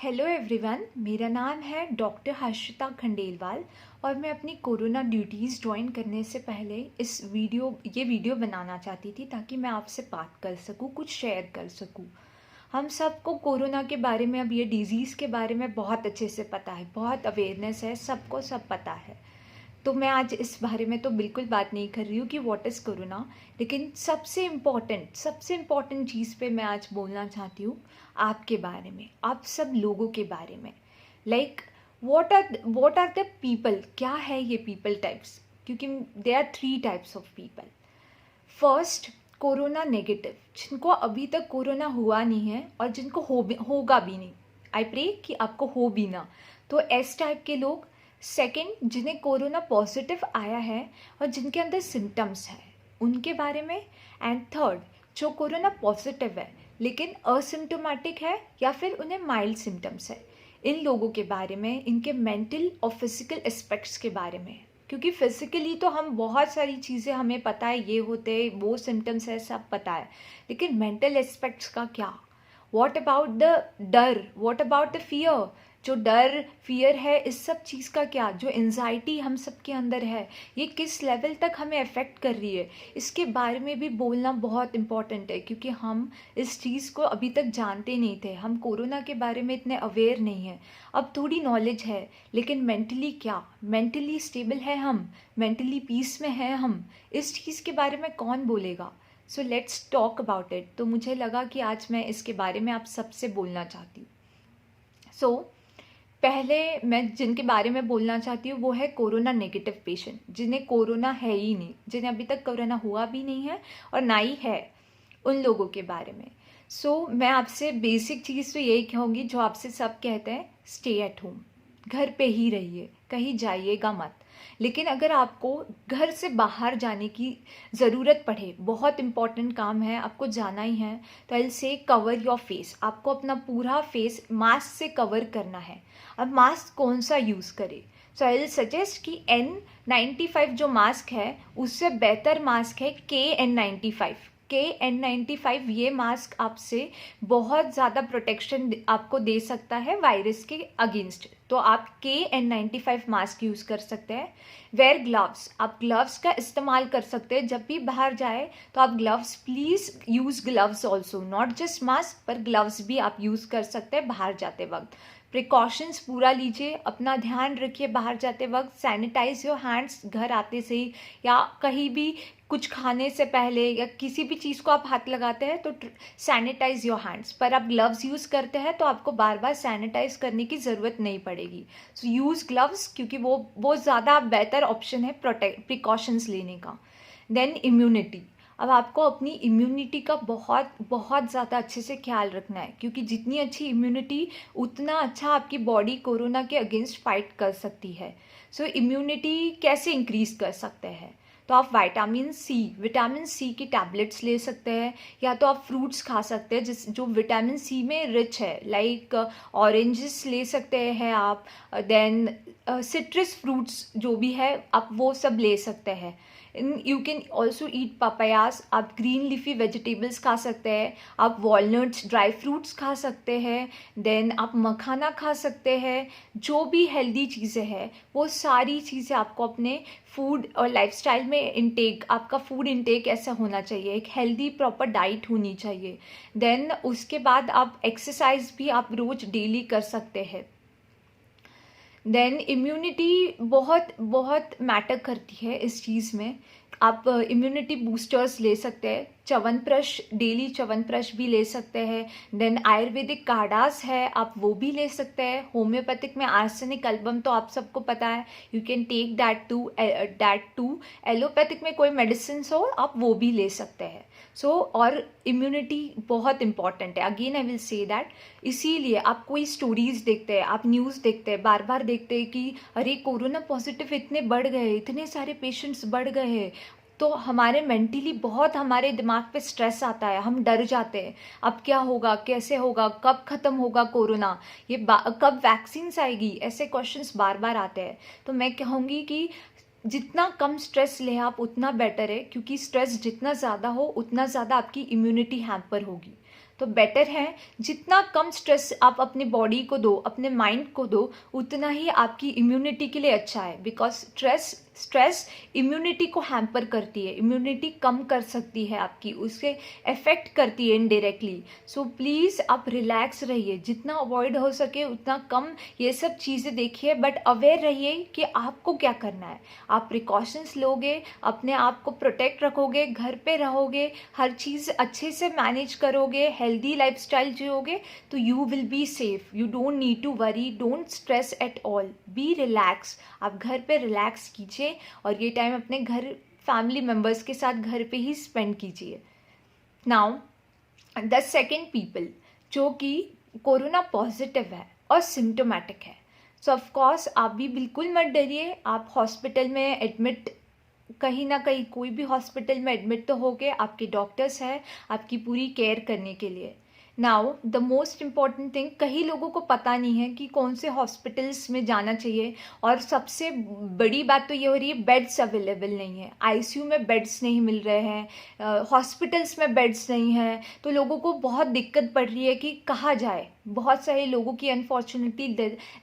Hello everyone, मेरा नाम है डॉक्टर हर्षिता खंडेलवाल और मैं अपनी कोरोना ड्यूटीज़ ज्वाइन करने से पहले ये वीडियो बनाना चाहती थी ताकि मैं आपसे बात कर सकूं, कुछ शेयर कर सकूं। हम सबको कोरोना के बारे में, अब ये डिज़ीज़ के बारे में बहुत अच्छे से पता है, बहुत अवेयरनेस है, सबको सब पता है। तो मैं आज इस बारे में तो बिल्कुल बात नहीं कर रही हूँ कि व्हाट इज़ कोरोना, लेकिन सबसे इम्पॉर्टेंट चीज़ पे मैं आज बोलना चाहती हूँ आपके बारे में, आप सब लोगों के बारे में। Like what are the people, क्या है ये पीपल टाइप्स, क्योंकि they are 3 types of people. First, corona negative, जिनको अभी तक कोरोना हुआ नहीं है और जिनको होगा भी नहीं। आई प्रे कि आपको हो भी ना, तो एस टाइप के लोग। सेकंड, जिन्हें कोरोना पॉजिटिव आया है और जिनके अंदर सिम्टम्स है, उनके बारे में। एंड थर्ड, जो कोरोना पॉजिटिव है लेकिन असिम्टोमेटिक है या फिर उन्हें माइल्ड सिम्टम्स है, इन लोगों के बारे में, इनके मेंटल और फिजिकल एस्पेक्ट्स के बारे में। क्योंकि फिजिकली तो हम बहुत सारी चीज़ें हमें पता है, ये होते हैं, वो सिम्टम्स है, सब पता है, लेकिन मेंटल एस्पेक्ट्स का क्या? व्हाट अबाउट द डर, व्हाट अबाउट द फियर? जो डर फियर है, इस सब चीज़ का क्या? जो एंजाइटी हम सब के अंदर है, ये किस लेवल तक हमें अफेक्ट कर रही है, इसके बारे में भी बोलना बहुत इम्पॉर्टेंट है। क्योंकि हम इस चीज़ को अभी तक जानते नहीं थे, हम कोरोना के बारे में इतने अवेयर नहीं हैं। अब थोड़ी नॉलेज है, लेकिन मेंटली क्या, मेंटली स्टेबल है हम, मेंटली पीस में है हम, इस चीज़ के बारे में कौन बोलेगा? So let's talk about it. तो मुझे लगा कि आज मैं इसके बारे में आप सबसे बोलना चाहती हूँ। पहले मैं जिनके बारे में बोलना चाहती हूँ वो है कोरोना नेगेटिव पेशेंट, जिन्हें कोरोना है ही नहीं, जिन्हें अभी तक कोरोना हुआ भी नहीं है और ना ही है, उन लोगों के बारे में। मैं आपसे बेसिक चीज़ तो यही कहूँगी जो आपसे सब कहते हैं, स्टे एट होम, घर पे ही रहिए, कहीं जाइएगा मत। लेकिन अगर आपको घर से बाहर जाने की ज़रूरत पड़े, बहुत इंपॉर्टेंट काम है, आपको जाना ही है, तो I will say cover your face. आपको अपना पूरा फेस मास्क से कवर करना है। अब मास्क कौन सा यूज़ करें? सो आई विल सजेस्ट कि N95 जो मास्क है, उससे बेहतर मास्क है KN95। KN95 ये मास्क आपसे बहुत ज़्यादा प्रोटेक्शन आपको दे सकता है वायरस के अगेंस्ट। तो आप KN95 मास्क यूज़ कर सकते हैं। वेयर ग्लव्स, आप ग्लव्स का इस्तेमाल कर सकते हैं। जब भी बाहर जाए तो आप gloves, please use gloves also, not just mask, पर ग्लव्स भी आप यूज़ कर सकते हैं बाहर जाते वक्त। प्रिकॉशंस पूरा लीजिए, अपना ध्यान रखिए बाहर जाते वक्त। सैनिटाइज योर हैंड्स, घर आते से ही या कहीं भी कुछ खाने से पहले या किसी भी चीज़ को आप हाथ लगाते हैं तो सैनिटाइज योर हैंड्स। पर आप ग्लव्स यूज़ करते हैं तो आपको बार बार सैनिटाइज करने की ज़रूरत नहीं पड़ेगी। सो यूज़ ग्लव्स, क्योंकि वो ज़्यादा बेटर ऑप्शन है प्रिकॉशंस लेने का। देन इम्यूनिटी, अब आपको अपनी इम्यूनिटी का बहुत बहुत ज़्यादा अच्छे से ख्याल रखना है, क्योंकि जितनी अच्छी इम्यूनिटी उतना अच्छा आपकी बॉडी कोरोना के अगेंस्ट फाइट कर सकती है। इम्यूनिटी कैसे इंक्रीज़ कर सकते हैं? तो आप विटामिन सी की टैबलेट्स ले सकते हैं, या तो आप फ्रूट्स खा सकते हैं जो विटामिन सी में रिच है, लाइक ऑरेंजेस ले सकते हैं आप। देन सिट्रस फ्रूट्स जो भी है आप वो सब ले सकते हैं। You can also eat papayas, आप ग्रीन लीफी वेजिटेबल्स खा सकते हैं, आप वॉलनट्स, ड्राई फ्रूट्स खा सकते हैं, देन आप मखाना खा सकते हैं। जो भी हेल्दी चीज़ें हैं वो सारी चीज़ें आपको अपने फूड और लाइफस्टाइल में आपका फूड इंटेक ऐसा होना चाहिए, एक हेल्दी प्रॉपर डाइट होनी चाहिए। देन उसके बाद आप एक्सरसाइज भी आप रोज़ डेली कर सकते हैं। देन इम्यूनिटी बहुत बहुत मैटर करती है इस चीज़ में। आप इम्यूनिटी बूस्टर्स ले सकते हैं, च्यवनप्राश, डेली च्यवनप्राश भी ले सकते हैं। देन आयुर्वेदिक काढ़ास है, आप वो भी ले सकते हैं। होम्योपैथिक में आर्सेनिक एल्बम तो आप सबको पता है, you can take that too. Allopathic में कोई मेडिसिन हो आप वो भी ले सकते हैं। और इम्यूनिटी बहुत इंपॉर्टेंट है, again I will say that. इसीलिए आप कोई स्टोरीज देखते हैं, आप न्यूज़ देखते हैं, बार बार देखते हैं कि अरे कोरोना पॉजिटिव इतने बढ़ गए, इतने सारे पेशेंट्स बढ़ गए हैं, तो हमारे मेंटली बहुत, हमारे दिमाग पे स्ट्रेस आता है, हम डर जाते हैं, अब क्या होगा, कैसे होगा, कब ख़त्म होगा कोरोना, कब वैक्सीन्स आएगी, ऐसे क्वेश्चंस बार बार आते हैं। तो मैं कहूँगी कि जितना कम स्ट्रेस ले आप उतना बेटर है, क्योंकि स्ट्रेस जितना ज़्यादा हो उतना ज़्यादा आपकी इम्यूनिटी हैम्पर होगी। तो बेटर है जितना कम स्ट्रेस आप अपनी बॉडी को दो, अपने माइंड को दो, उतना ही आपकी इम्यूनिटी के लिए अच्छा है। बिकॉज स्ट्रेस इम्यूनिटी को हैम्पर करती है, इम्यूनिटी कम कर सकती है आपकी, उससे अफेक्ट करती है इनडायरेक्टली। सो प्लीज़ आप रिलैक्स रहिए, जितना अवॉइड हो सके उतना कम ये सब चीज़ें देखिए, बट अवेयर रहिए कि आपको क्या करना है। आप प्रिकॉशंस लोगे, अपने आप को प्रोटेक्ट रखोगे, घर पे रहोगे, हर चीज़ अच्छे से मैनेज करोगे, हेल्दी लाइफस्टाइल जियोगे, तो you will be safe. You don't need to worry, don't stress at all, be relax. आप घर पे रिलैक्स कीजिए और ये टाइम अपने घर फैमिली मेम्बर्स के साथ घर पे ही स्पेंड कीजिए। नाउ द सेकेंड पीपल जो कि कोरोना पॉजिटिव है और सिम्टोमेटिक है, सो ऑफकोर्स आप भी बिल्कुल मत डरिए। आप हॉस्पिटल में एडमिट, कहीं ना कहीं कोई भी हॉस्पिटल में एडमिट तो हो गए, आपके डॉक्टर्स हैं आपकी पूरी केयर करने के लिए। Now the most important thing, कई लोगों को पता नहीं है कि कौन से हॉस्पिटल्स में जाना चाहिए, और सबसे बड़ी बात तो ये हो रही है बेड्स अवेलेबल नहीं है, आईसीयू में बेड्स नहीं मिल रहे हैं, हॉस्पिटल्स में बेड्स नहीं हैं, तो लोगों को बहुत दिक्कत पड़ रही है कि कहाँ जाए। बहुत सारे लोगों की अनफॉर्चुनेटली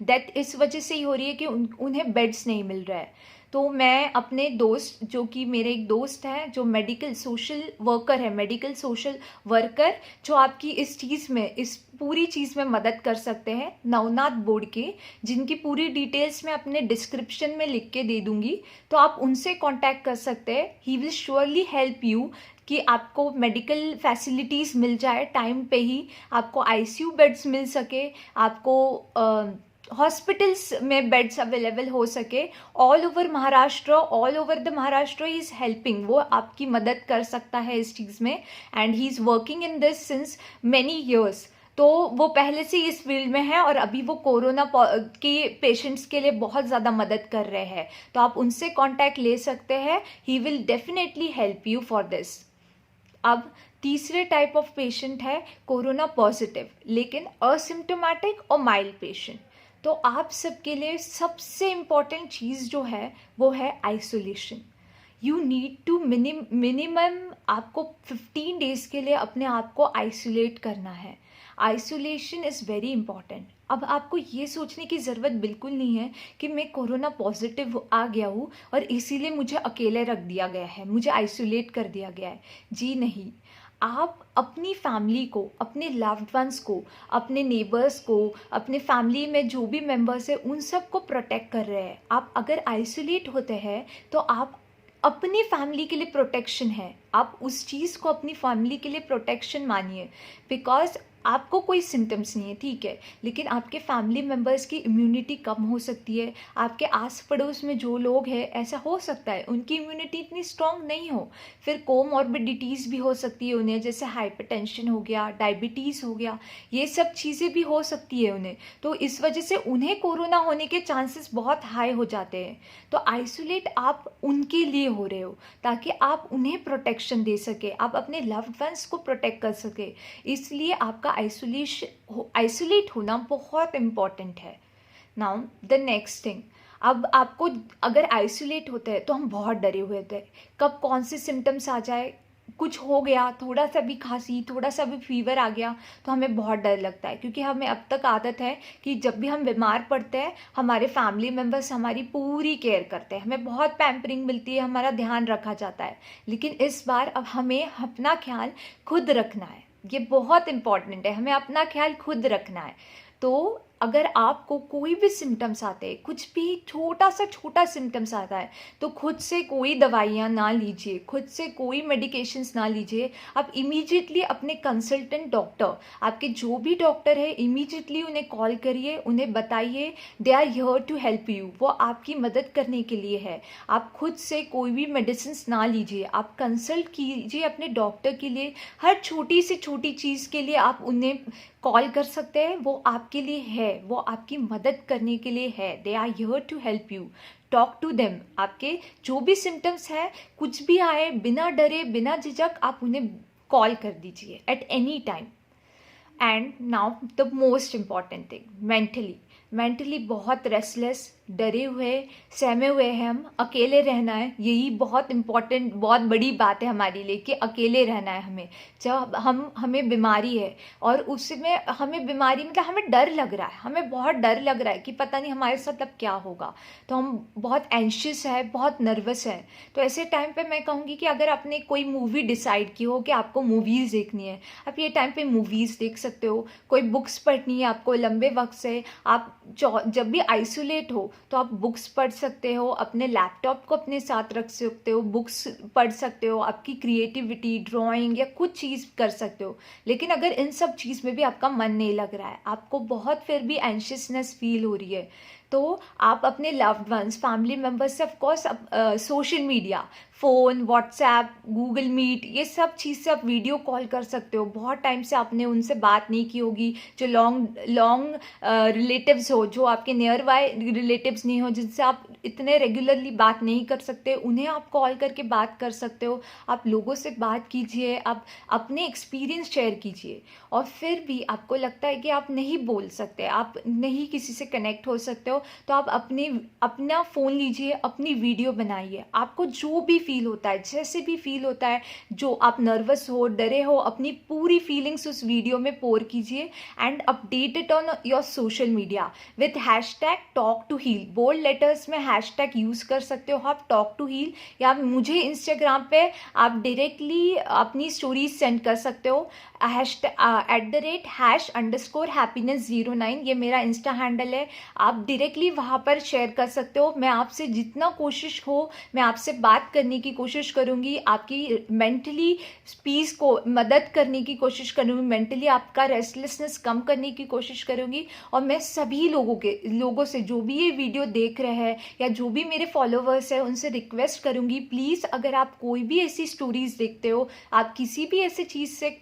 डेथ इस वजह से ही हो रही है कि उन्हें बेड्स नहीं मिल रहा है। तो मैं अपने दोस्त, जो कि मेरे एक दोस्त हैं जो मेडिकल सोशल वर्कर है, मेडिकल सोशल वर्कर जो आपकी इस चीज़ में, इस पूरी चीज़ में मदद कर सकते हैं, नवनाथ बोर्ड के, जिनकी पूरी डिटेल्स मैं अपने डिस्क्रिप्शन में लिख के दे दूंगी, तो आप उनसे कांटेक्ट कर सकते हैं। He will surely help you कि आपको मेडिकल फैसिलिटीज़ मिल जाए टाइम पे ही, आपको आईसीयू बेड्स मिल सके, आपको हॉस्पिटल्स में बेड्स अवेलेबल हो सके। All over Maharashtra, all over the Maharashtra he is helping, वो आपकी मदद कर सकता है इस चीज़ में, and he is working in this since many years. तो वो पहले से इस फील्ड में है और अभी वो कोरोना के पेशेंट्स के लिए बहुत ज़्यादा मदद कर रहे हैं, तो आप उनसे कांटेक्ट ले सकते हैं। He will definitely help you for this. अब तीसरे टाइप ऑफ पेशेंट है कोरोना पॉजिटिव लेकिन असिम्टोमेटिक और माइल्ड पेशेंट। तो आप सबके लिए सबसे इम्पॉर्टेंट चीज़ जो है वो है isolation. You need to minimum आपको 15 डेज के लिए अपने आप को आइसोलेट करना है। Isolation is very important. अब आपको ये सोचने की ज़रूरत बिल्कुल नहीं है कि मैं कोरोना पॉजिटिव आ गया हूँ और इसीलिए मुझे अकेले रख दिया गया है, मुझे आइसोलेट कर दिया गया है। जी नहीं, आप अपनी फैमिली को, अपने लव्ड वंस को, अपने नेबर्स को, अपने फैमिली में जो भी मेंबर्स हैं उन सब को प्रोटेक्ट कर रहे हैं। आप अगर आइसोलेट होते हैं तो आप अपनी फैमिली के लिए प्रोटेक्शन है, आप उस चीज़ को अपनी फैमिली के लिए प्रोटेक्शन मानिए। बिकॉज आपको कोई सिम्टम्स नहीं है, ठीक है, लेकिन आपके फैमिली मेम्बर्स की इम्यूनिटी कम हो सकती है। आपके आस पड़ोस में जो लोग हैं, ऐसा हो सकता है उनकी इम्यूनिटी इतनी स्ट्रॉन्ग नहीं हो, फिर कोमॉर्बिडिटीज़ भी हो सकती है उन्हें, जैसे हाइपरटेंशन हो गया, डायबिटीज़ हो गया, ये सब चीज़ें भी हो सकती है उन्हें। तो इस वजह से उन्हें कोरोना होने के चांसेस बहुत हाई हो जाते हैं। तो आइसोलेट आप उनके लिए हो रहे हो ताकि आप उन्हें प्रोटेक्शन दे सके, आप अपने लव्ड वंस को प्रोटेक्ट कर सके, इसलिए आपका आइसोलेट होना बहुत इम्पॉर्टेंट है। नाउ द नेक्स्ट थिंग, अब आपको अगर आइसोलेट होते हैं तो हम बहुत डरे हुए थे, कब कौन से सिम्टम्स आ जाए, कुछ हो गया, थोड़ा सा भी खांसी, थोड़ा सा भी फीवर आ गया तो हमें बहुत डर लगता है, क्योंकि हमें अब तक आदत है कि जब भी हम बीमार पड़ते हैं हमारे फैमिली मेम्बर्स हमारी पूरी केयर करते हैं, हमें बहुत पैम्परिंग मिलती है, हमारा ध्यान रखा जाता है। लेकिन इस बार अब हमें अपना ख्याल खुद रखना है, ये बहुत इम्पॉर्टेंट है, हमें अपना ख्याल खुद रखना है। तो अगर आपको कोई भी सिम्टम्स आते हैं, कुछ भी छोटा सिम्टम्स आता है, तो खुद से कोई दवाइयाँ ना लीजिए, खुद से कोई मेडिकेशंस ना लीजिए। आप इमीडिएटली अपने कंसल्टेंट डॉक्टर, आपके जो भी डॉक्टर है, इमीडिएटली उन्हें कॉल करिए, उन्हें बताइए, they are here to help you, वो आपकी मदद करने के लिए है। आप खुद से कोई भी मेडिसिन ना लीजिए, आप कंसल्ट कीजिए अपने डॉक्टर के लिए, हर छोटी से छोटी चीज़ के लिए आप उन्हें कॉल कर सकते हैं, वो आपके लिए है, वो आपकी मदद करने के लिए है। They are here to help you, talk to them. आपके जो भी सिम्टम्स है, कुछ भी आए, बिना डरे बिना झिझक आप उन्हें कॉल कर दीजिए at any time. And now the most important thing, mentally बहुत रेस्टलेस, डरे हुए, सहमे हुए हैं, हम अकेले रहना है। यही बहुत इम्पोर्टेंट, बहुत बड़ी बात है हमारे लिए कि अकेले रहना है हमें। जब हमें बीमारी है और उसमें हमें बीमारी मतलब हमें डर लग रहा है, हमें बहुत डर लग रहा है कि पता नहीं हमारे साथ अब क्या होगा, तो हम बहुत एंशियस है, बहुत नर्वस है। तो ऐसे टाइम पे मैं कहूँगी कि अगर आपने कोई मूवी डिसाइड की हो कि आपको मूवीज़ देखनी है, आप ये टाइम पे मूवीज़ देख सकते हो। कोई बुक्स पढ़नी है आपको लंबे वक्त से, आप जब भी आइसोलेट हो तो आप बुक्स पढ़ सकते हो, अपने लैपटॉप को अपने साथ रख सकते हो, बुक्स पढ़ सकते हो, आपकी क्रिएटिविटी, ड्राइंग या कुछ चीज़ कर सकते हो। लेकिन अगर इन सब चीज़ में भी आपका मन नहीं लग रहा है, आपको बहुत फिर भी एंशियसनेस फील हो रही है, तो आप अपने लव्ड वंस, फैमिली मेम्बर्स से of course social media, phone, WhatsApp, Google Meet, ये सब चीज़ से आप वीडियो कॉल कर सकते हो। बहुत टाइम से आपने उनसे बात नहीं की होगी, जो लॉन्ग लॉन्ग रिलेटिव्स हो, जो आपके नियर बाय रिलेटिव्स नहीं हो, जिनसे आप इतने रेगुलरली बात नहीं कर सकते, उन्हें आप कॉल करके बात कर सकते हो। आप लोगों से बात कीजिए, आप अपने एक्सपीरियंस शेयर कीजिए। और फिर भी आपको लगता है कि आप नहीं बोल सकते, आप नहीं किसी से कनेक्ट हो सकते हो, तो आप अपना फ़ोन लीजिए, अपनी वीडियो बनाइए। आपको जो भी फील होता है, जैसे भी फील होता है, जो आप नर्वस हो, डरे हो, अपनी पूरी फीलिंग्स उस वीडियो में पोर कीजिए and update it on your social media with hashtag talk to heal. Bold letters में हैशटैग यूज़ कर सकते हो आप, टॉक टू हील, या मुझे इंस्टाग्राम पे आप डायरेक्टली अपनी स्टोरीज सेंड कर सकते हो। @#hash_happiness09 ये मेरा इंस्टा हैंडल है। आप डायरेक्टली वहाँ पर शेयर कर सकते हो। मैं आपसे जितना कोशिश हो, मैं आपसे बात करने की कोशिश करूँगी, आपकी मेंटली पीस को मदद करने की कोशिश करूँगी, मेंटली आपका रेस्टलेसनेस कम करने की कोशिश करूँगी। और मैं सभी लोगों से जो भी ये वीडियो देख रहे हैं या जो भी मेरे फॉलोवर्स हैं, उनसे रिक्वेस्ट करूँगी, प्लीज़ अगर आप कोई भी ऐसी स्टोरीज़ देखते हो, आप किसी भी ऐसी चीज़ से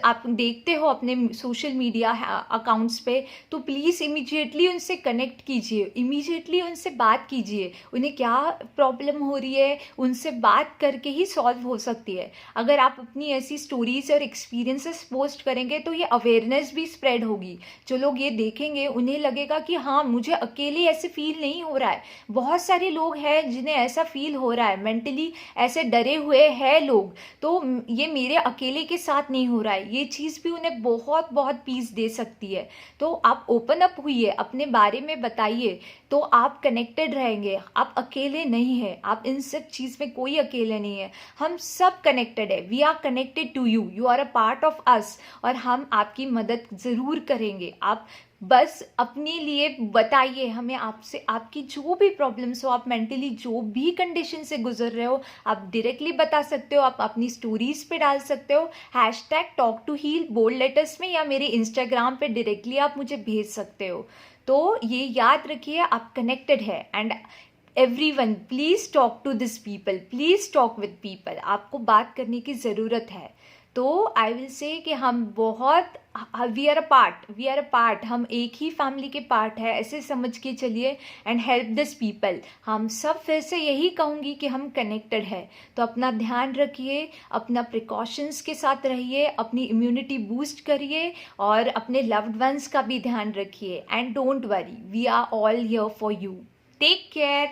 आप देखते हो अपने सोशल मीडिया अकाउंट्स पे, तो प्लीज़ इमीडिएटली उनसे कनेक्ट कीजिए, इमीडिएटली उनसे बात कीजिए। उन्हें क्या प्रॉब्लम हो रही है, उनसे बात करके ही सॉल्व हो सकती है। अगर आप अपनी ऐसी स्टोरीज और एक्सपीरियंसेस पोस्ट करेंगे तो ये अवेयरनेस भी स्प्रेड होगी। जो लोग ये देखेंगे उन्हें लगेगा कि हाँ, मुझे अकेले ऐसे फील नहीं हो रहा है, बहुत सारे लोग हैं जिन्हें ऐसा फील हो रहा है, मेंटली ऐसे डरे हुए हैं लोग, तो ये मेरे अकेले के साथ नहीं हो रहा है। ये चीज़ भी उन्हें बहुत बहुत पीस दे सकती है। तो आप ओपन अप हुइए, अपने बारे में बताइए, तो आप कनेक्टेड रहेंगे, आप अकेले नहीं हैं। आप इन सब चीज़ में कोई अकेले नहीं है, हम सब कनेक्टेड है। We are connected to you, you are a part of us, और हम आपकी मदद ज़रूर करेंगे। आप बस अपने लिए बताइए हमें, आपसे आपकी जो भी प्रॉब्लम्स हो, आप मेंटली जो भी कंडीशन से गुजर रहे हो, आप डायरेक्टली बता सकते हो, आप अपनी स्टोरीज पे डाल सकते हो, hashtag talk to heal bold letters में, या मेरे इंस्टाग्राम पे डायरेक्टली आप मुझे भेज सकते हो। तो ये याद रखिए, आप कनेक्टेड है। And everyone please talk to this people, please talk with people. आपको बात करने की ज़रूरत है। तो आई विल से कि हम बहुत वी आर अ पार्ट, हम एक ही फैमिली के पार्ट है, ऐसे समझ के चलिए। एंड हेल्प दिस पीपल, हम सब फिर से यही कहूँगी कि हम कनेक्टेड है। तो अपना ध्यान रखिए, अपना प्रिकॉशंस के साथ रहिए, अपनी इम्यूनिटी बूस्ट करिए, और अपने लव्ड वंस का भी ध्यान रखिए। And don't worry, we are all here for you. Take care.